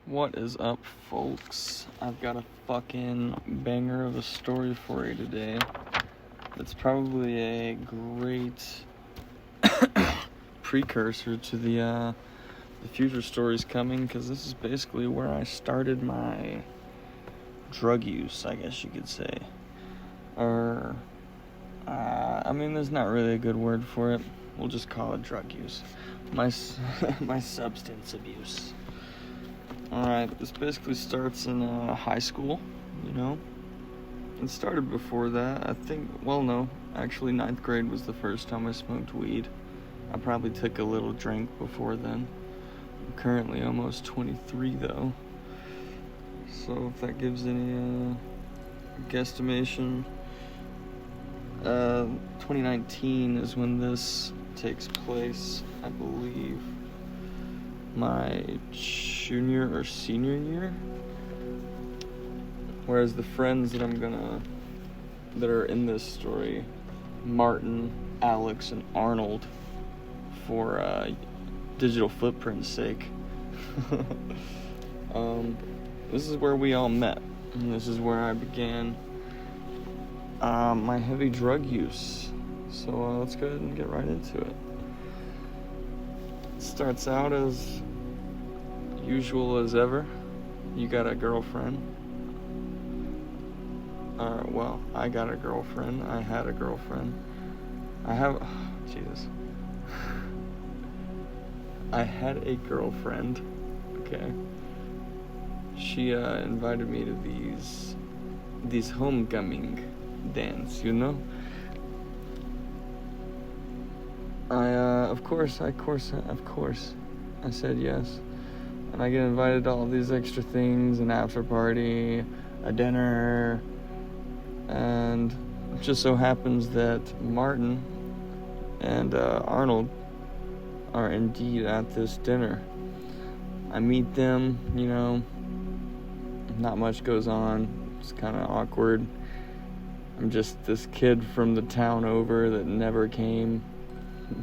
What is up, folks? I've got a fucking banger of a story for you today. It's probably a great precursor to the future stories coming, because this is basically where I started my drug use, I guess you could say. Or, there's not really a good word for it. We'll just call it drug use. My substance abuse. Alright, this basically starts in high school, It started before that, I think, actually 9th grade was the first time I smoked weed. I probably took a little drink before then. I'm currently almost 23 though. So if that gives any guesstimation, 2019 is when this takes place, I believe. My junior or senior year, whereas the friends that are in this story, Martin, Alex, and Arnold, for digital footprint's sake, this is where we all met, and this is where I began my heavy drug use. So let's go ahead and get right into it. Starts out as usual as ever. You got a girlfriend. I got a girlfriend. I had a girlfriend. I had a girlfriend. Okay. She invited me to these homecoming dance, Of course, I said yes. And I get invited to all these extra things, an after party, a dinner, and it just so happens that Martin and Arnold are indeed at this dinner. I meet them, not much goes on, it's kind of awkward. I'm just this kid from the town over that never came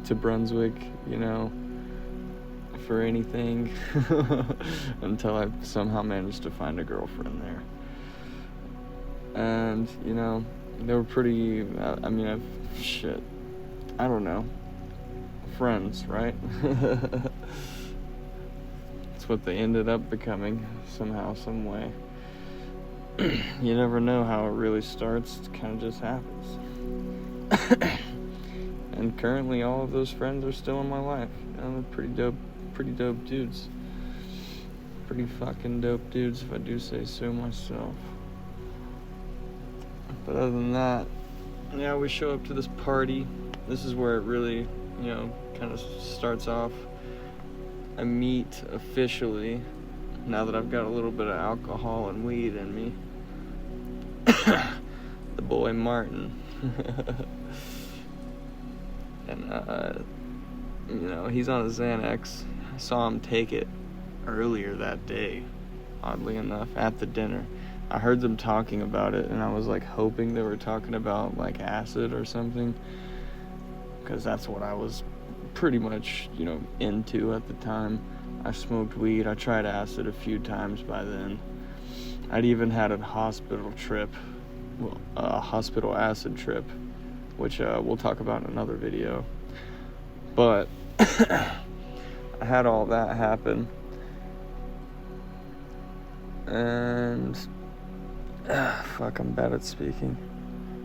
to Brunswick, for anything until I somehow managed to find a girlfriend there. And, they were pretty, I don't know. Friends, right? That's what they ended up becoming somehow, some way. You never know how it really starts. It kind of just happens. And currently all of those friends are still in my life. They're pretty dope dudes. Pretty fucking dope dudes, if I do say so myself. But other than that, we show up to this party. This is where it really, kind of starts off. I meet officially, now that I've got a little bit of alcohol and weed in me, the boy Martin. And, he's on a Xanax. I saw him take it earlier that day, oddly enough, at the dinner. I heard them talking about it, and I was, hoping they were talking about, acid or something, because that's what I was pretty much, into at the time. I smoked weed. I tried acid a few times by then. I'd even had a hospital acid trip, which we'll talk about in another video. But I had all that happen, and I'm bad at speaking.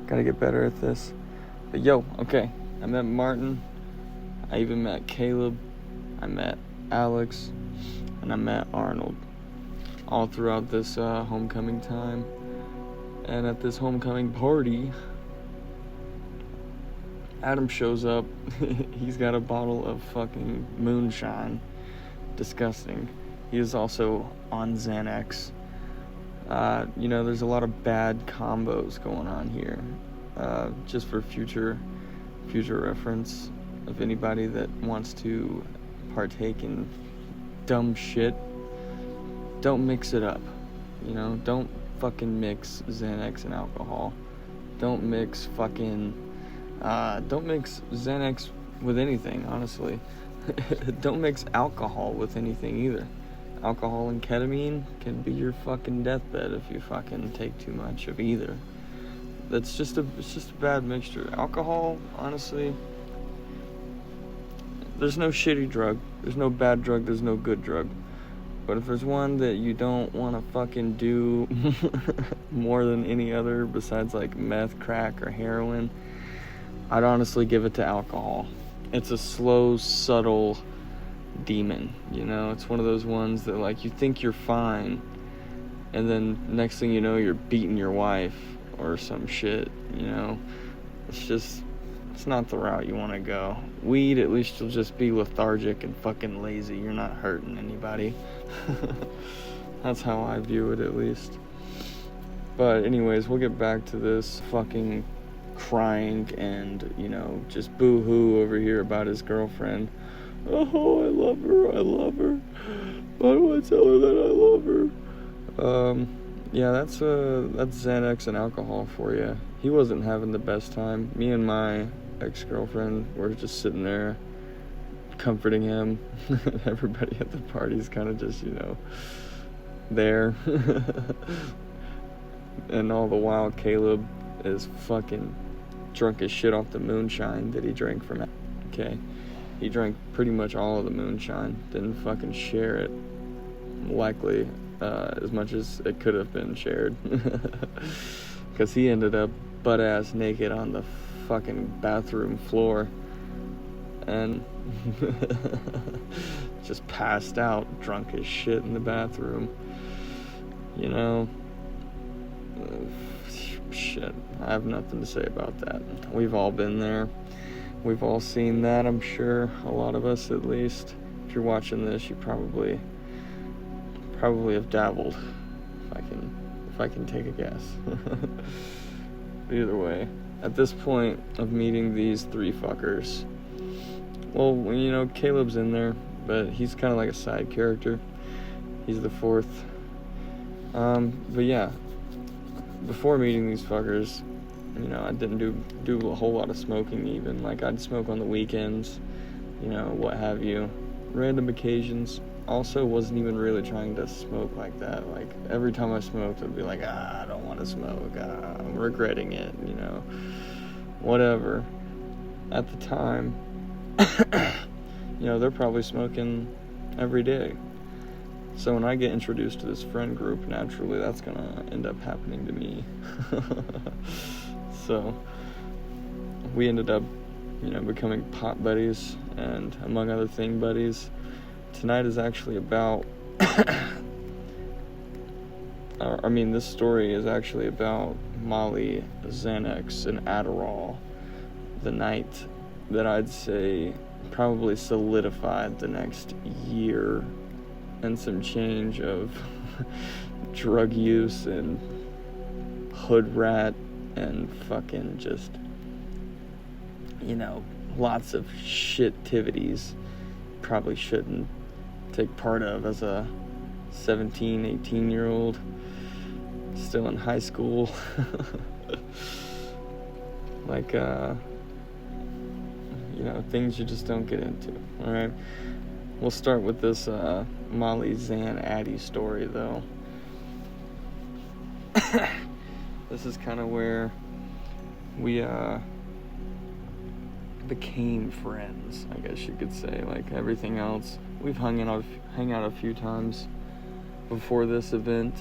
Gotta get better at this. But okay, I met Martin. I even met Caleb. I met Alex, and I met Arnold, all throughout this homecoming time. And at this homecoming party, Adam shows up. He's got a bottle of fucking moonshine. Disgusting. He is also on Xanax. There's a lot of bad combos going on here. Just for future reference of anybody that wants to partake in dumb shit, don't mix it up. Don't fucking mix Xanax and alcohol. Don't mix Xanax with anything, honestly. Don't mix alcohol with anything either. Alcohol and ketamine can be your fucking deathbed if you fucking take too much of either. It's just a bad mixture. Alcohol, honestly, there's no shitty drug. There's no bad drug. There's no good drug. But if there's one that you don't want to fucking do more than any other besides like meth, crack, or heroin, I'd honestly give it to alcohol. It's a slow, subtle demon, you know? It's one of those ones that like you think you're fine, and then next thing you know you're beating your wife or some shit, you know? It's not the route you want to go. Weed, at least you'll just be lethargic and fucking lazy. You're not hurting anybody. That's how I view it, at least. But anyways, we'll get back to this fucking crying and, you know, just boo-hoo over here about his girlfriend. Oh, I love her. Why do I tell her that I love her? Yeah, that's Xanax and alcohol for you. He wasn't having the best time. Me and my ex-girlfriend were just sitting there comforting him. Everybody at the party's kind of just, you know, there. And all the while, Caleb is fucking drunk as shit off the moonshine that he drank from. Okay, he drank pretty much all of the moonshine. Didn't fucking share it. Likely as much as it could have been shared. Because he ended up butt-ass naked on the fucking bathroom floor. And just passed out, drunk as shit in the bathroom. You know, shit, I have nothing to say about that. We've all been there. We've all seen that, I'm sure. A lot of us, at least. If you're watching this, you probably have dabbled, if I can take a guess. Either way, at this point of meeting these three fuckers, well, you know, Caleb's in there, but he's kind of like a side character. He's the fourth. But yeah, before meeting these fuckers, you know, I didn't do a whole lot of smoking even. Like, I'd smoke on the weekends, you know, what have you. Random occasions. Also wasn't even really trying to smoke like that. Like, every time I smoked, I'd be like, I don't want to smoke. I'm regretting it, you know. Whatever. At the time, you know, they're probably smoking every day. So when I get introduced to this friend group, naturally that's gonna end up happening to me. So we ended up, you know, becoming pot buddies and, among other things, buddies. Tonight is actually about this story is actually about Molly, Xanax, and Adderall. The night that I'd say probably solidified the next year and some change of drug use and hood rat and fucking just, you know, lots of shit-tivities probably shouldn't take part of as a 17, 18-year-old still in high school. Like, you know, things you just don't get into. Alright, we'll start with this Molly Zan Addy story, though. This is kind of where we became friends, I guess you could say. Like everything else, we've hung out a few times before this event,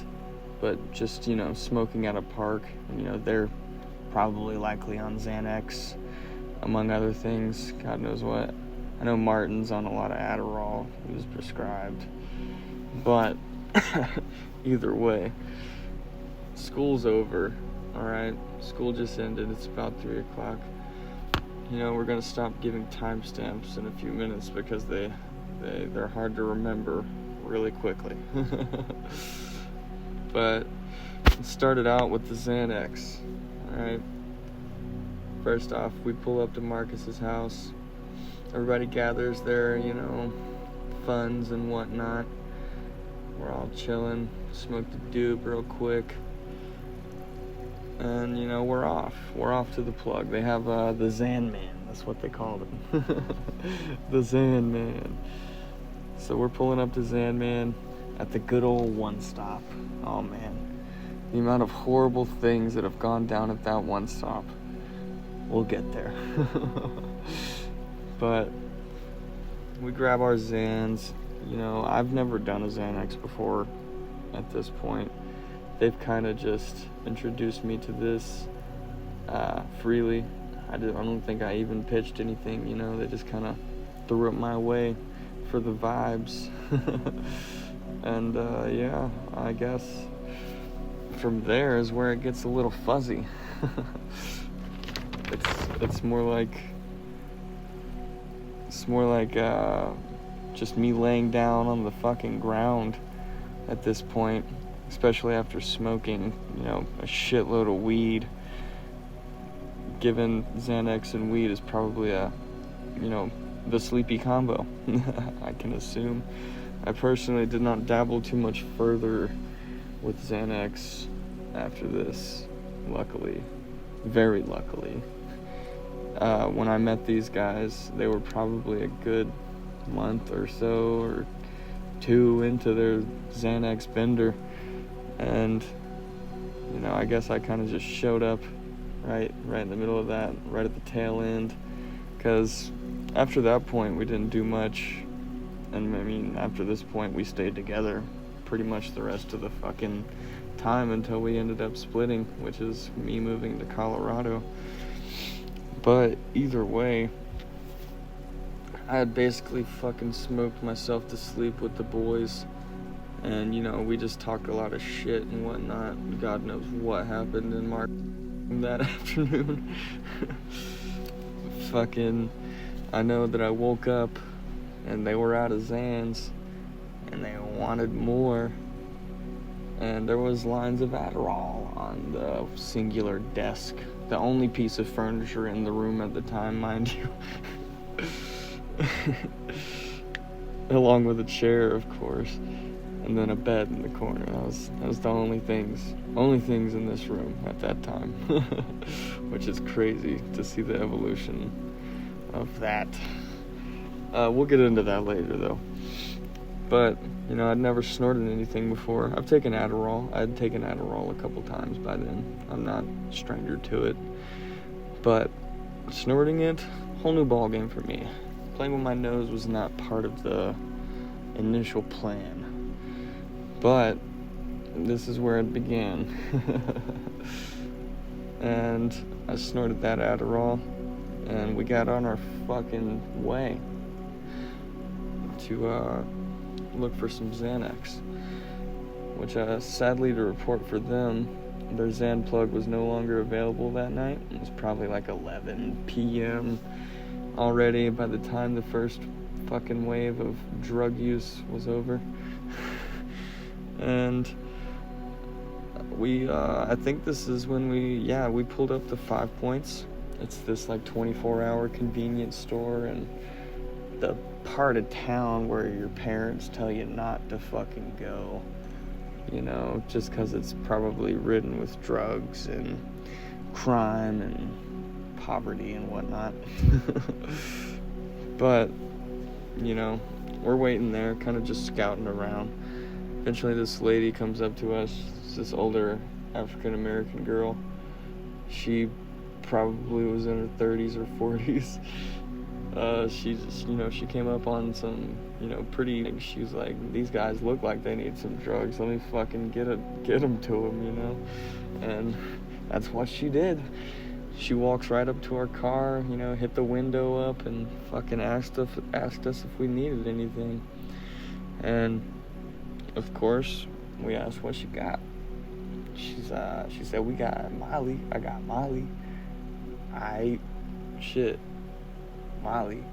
but just, you know, smoking at a park, you know, they're probably likely on Xanax, among other things, God knows what. I know Martin's on a lot of Adderall, he was prescribed, but either way, school's over, alright? School just ended, it's about 3 o'clock. You know, we're gonna stop giving timestamps in a few minutes because they're hard to remember really quickly. But it started out with the Xanax, alright? First off, we pull up to Marcus's house. Everybody gathers there, you know, funds and whatnot. We're all chilling, smoked a doob real quick. And, you know, we're off to the plug. They have the Zan Man, that's what they called him. The Zan Man. So we're pulling up to Zan Man. at the good old One Stop. Oh man, the amount of horrible things that have gone down at that One Stop. We'll get there. But we grab our Xans. I've never done a Xanax before at this point. They've kind of just introduced me to this freely. I don't think I even pitched anything, they just kind of threw it my way for the vibes. And yeah, I guess from there is where it gets a little fuzzy. It's more like just me laying down on the fucking ground at this point, especially after smoking, a shitload of weed. Given Xanax and weed is probably the sleepy combo. I can assume. I personally did not dabble too much further with Xanax after this, luckily. Very luckily. When I met these guys, they were probably a good month or so or two into their Xanax bender, and I guess I kind of just showed up right in the middle of that, right at the tail end, because after that point we didn't do much, and after this point we stayed together pretty much the rest of the fucking time until we ended up splitting, which is me moving to Colorado. But either way, I had basically fucking smoked myself to sleep with the boys, and we just talked a lot of shit and whatnot. God knows what happened in March that afternoon. Fucking, I know that I woke up and they were out of Xans and they wanted more, and there was lines of Adderall on the singular desk, the only piece of furniture in the room at the time, mind you. Along with a chair, of course, and then a bed in the corner. That was the only things in this room at that time. Which is crazy to see the evolution of that. We'll get into that later though. But I'd never snorted anything before. I've taken Adderall. I'd taken Adderall a couple times by then. I'm not a stranger to it. But snorting it, whole new ball game for me. Playing with my nose was not part of the initial plan. But this is where it began. And I snorted that Adderall, and we got on our fucking way to look for some Xanax, which sadly to report for them, their Xan plug was no longer available that night. It was probably like 11 p.m. already by the time the first fucking wave of drug use was over. And we I think this is when we pulled up the 5 Points. It's this like 24-hour convenience store in the part of town where your parents tell you not to fucking go, just because it's probably ridden with drugs and crime and poverty and whatnot. But we're waiting there, kind of just scouting around. Eventually this lady comes up to us. It's this older African American girl. She probably was in her 30s or 40s. She just, she came up on some, pretty, she's like, these guys look like they need some drugs. Let me fucking get them to them, And that's what she did. She walks right up to our car, hit the window up and fucking asked us if we needed anything. And of course, we asked what she got. She said, we got Molly. I got Molly. Shit. Molly.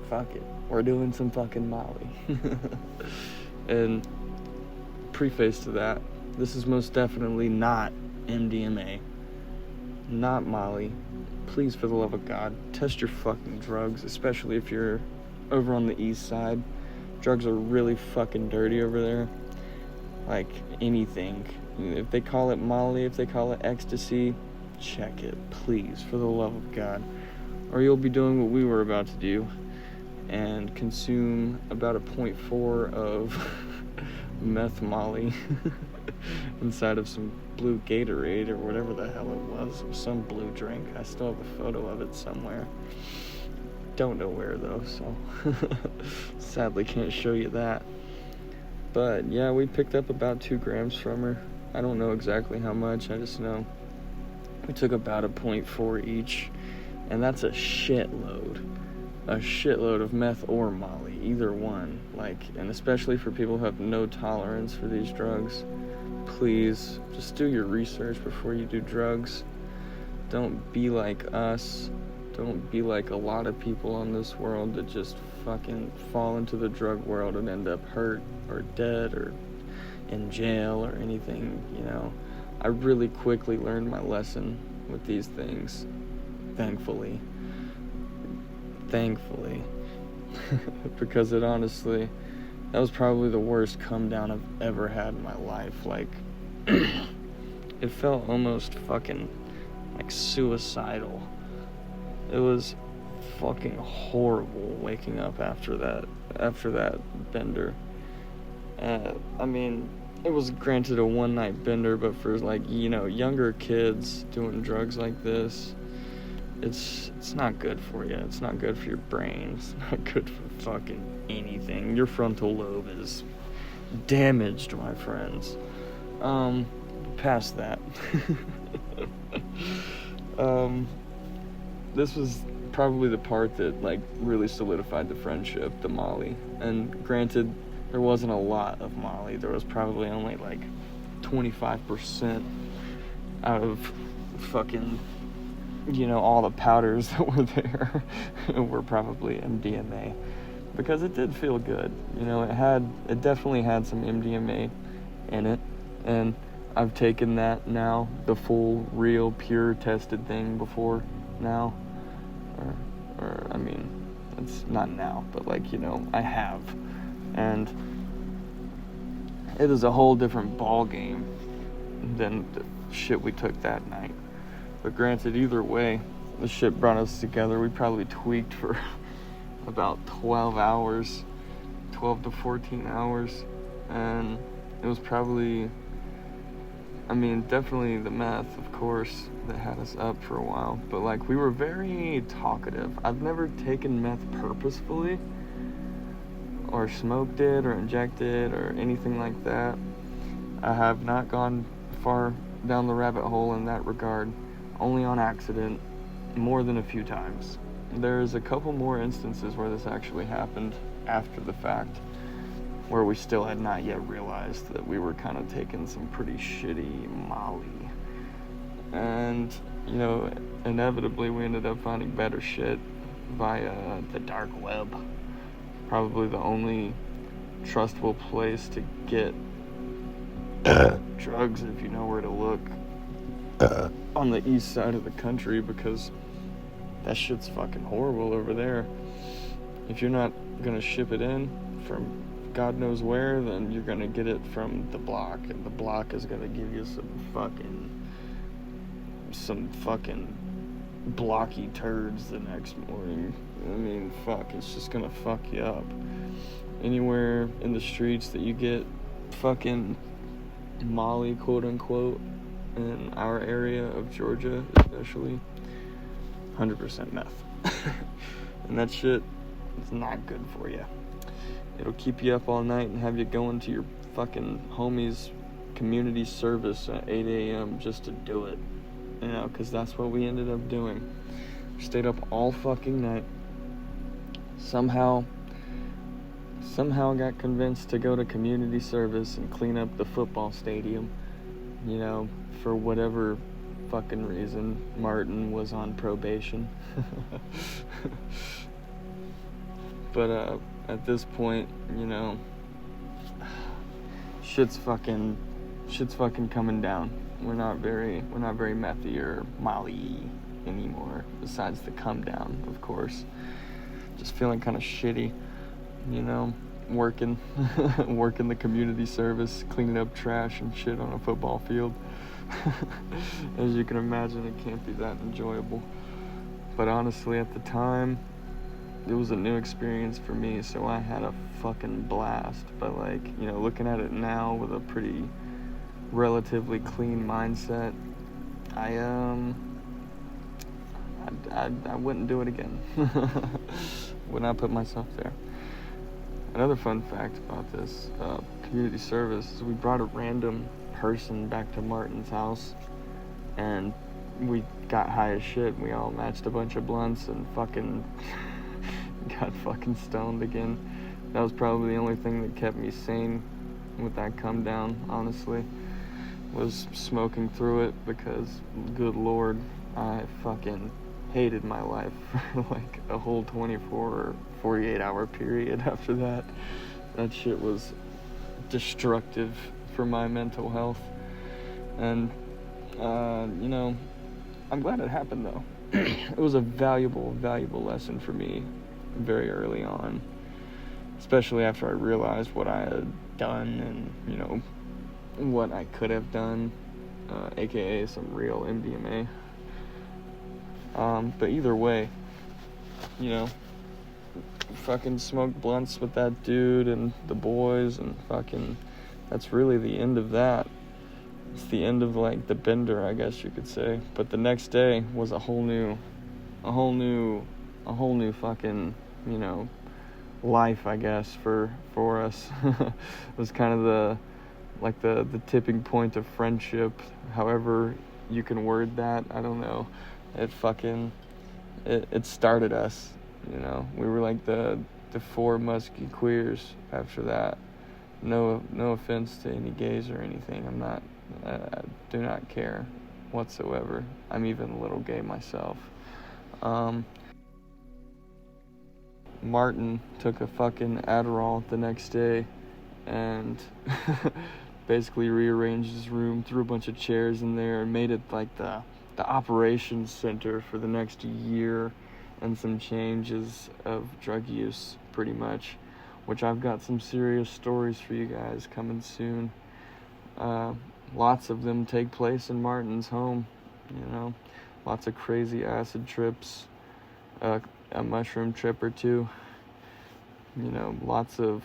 Fuck it. We're doing some fucking Molly. And preface to that, this is most definitely not MDMA. Not Molly. Please, for the love of God, test your fucking drugs, especially if you're over on the east side. Drugs are really fucking dirty over there. Like anything. If they call it Molly, if they call it ecstasy, check it, please, for the love of God. Or you'll be doing what we were about to do and consume about a 0.4 of meth molly inside of some blue Gatorade or whatever the hell it was. It was some blue drink. I still have a photo of it somewhere. Don't know where though, so sadly can't show you that. But yeah, we picked up about 2 grams from her. I don't know exactly how much, I just know we took about a 0.4 each, and that's a shitload of meth or molly, either one. Like, and especially for people who have no tolerance for these drugs, please just do your research before you do drugs. Don't be like us. Don't be like a lot of people on this world that just fucking fall into the drug world and end up hurt or dead or in jail or anything, you know. I really quickly learned my lesson with these things, thankfully. Because it honestly, that was probably the worst come down I've ever had in my life. Like, it felt almost fucking like suicidal. It was fucking horrible waking up after that bender. I mean, it was granted a one-night bender, but for, like, you know, younger kids doing drugs like this, it's not good for you. It's not good for your brain. It's not good for fucking anything. Your frontal lobe is damaged, my friends. Past that. This was probably the part that, like, really solidified the friendship, the molly. And granted, there wasn't a lot of molly. There was probably only, like, 25% out of fucking, you know, all the powders that were there were probably MDMA. Because it did feel good. You know, it definitely had some MDMA in it. And I've taken that now, the full, real, pure, tested thing before now. Or I mean, it's not now, but, like, you know, I have. And it is a whole different ball game than the shit we took that night. But granted, either way, the shit brought us together. We probably tweaked for about 12 to 14 hours. And it was probably, I mean, definitely the meth, of course, that had us up for a while. But, like, we were very talkative. I've never taken meth purposefully, or smoked it, or injected, or anything like that. I have not gone far down the rabbit hole in that regard, only on accident, more than a few times. There's a couple more instances where this actually happened after the fact, where we still had not yet realized that we were kind of taking some pretty shitty molly. And, you know, inevitably we ended up finding better shit via the dark web. Probably the only trustable place to get drugs, if you know where to look, on the east side of the country, because that shit's fucking horrible over there. If you're not gonna ship it in from God knows where, then you're gonna get it from the block, and the block is gonna give you some fucking blocky turds the next morning. I mean, fuck, it's just gonna fuck you up. Anywhere in the streets that you get fucking molly, quote unquote, in our area of Georgia especially, 100% meth. And that shit is not good for you. It'll keep you up all night and have you going to your fucking homie's community service at 8 a.m. just to do it. You know, because that's what we ended up doing. We stayed up all fucking night. Somehow got convinced to go to community service and clean up the football stadium. You know, for whatever fucking reason, Martin was on probation. But at this point, you know, shit's fucking coming down. We're not very methy or molly anymore, besides the come down, of course. Just feeling kind of shitty, you know, working the community service, cleaning up trash and shit on a football field. As you can imagine, it can't be that enjoyable. But honestly, at the time, it was a new experience for me, so I had a fucking blast. But like, you know, looking at it now with a pretty relatively clean mindset, I wouldn't do it again. Would not put myself there. Another fun fact about this community service is we brought a random person back to Martin's house, and we got high as shit. We all matched a bunch of blunts and fucking got fucking stoned again. That was probably the only thing that kept me sane with that come down, honestly, was smoking through it, because good lord, I fucking hated my life for like a whole 24 or 48 hour period after that. That shit was destructive for my mental health. And you know, I'm glad it happened though. It was a valuable lesson for me very early on, especially after I realized what I had done and, you know, what I could have done, aka some real MDMA. But either way, you know, fucking smoked blunts with that dude and the boys, and fucking, that's really the end of that. It's the end of like the bender, I guess you could say. But the next day was a whole new fucking, you know, life, I guess, for us. It was kind of the tipping point of friendship, however you can word that. I don't know. It started us, you know. We were like the four musky queers after that. No offense to any gays or anything. I do not care whatsoever. I'm even a little gay myself. Martin took a fucking Adderall the next day and basically rearranged his room, threw a bunch of chairs in there, and made it like the operations center for the next year and some changes of drug use, pretty much, which I've got some serious stories for you guys coming soon. Lots of them take place in Martin's home, you know, lots of crazy acid trips, a mushroom trip or two, you know, lots of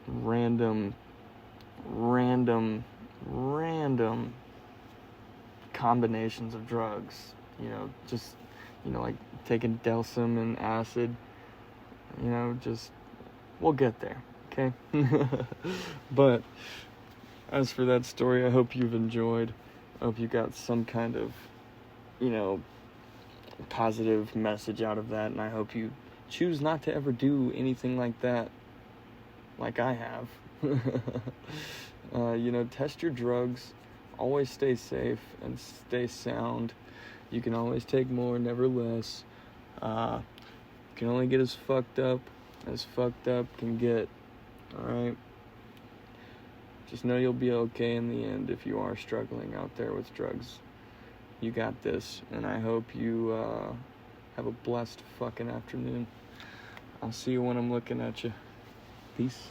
random combinations of drugs, you know, just, you know, like taking Delsum and acid, you know, just, we'll get there, okay? But as for that story, I hope you've enjoyed. I hope you got some kind of, you know, positive message out of that, and I hope you choose not to ever do anything like that, like I have. You know, test your drugs, always stay safe and stay sound. You can always take more, never less. You can only get as fucked up can get, alright? Just know you'll be okay in the end if you are struggling out there with drugs. You got this, and I hope you have a blessed fucking afternoon. I'll see you when I'm looking at you. Peace.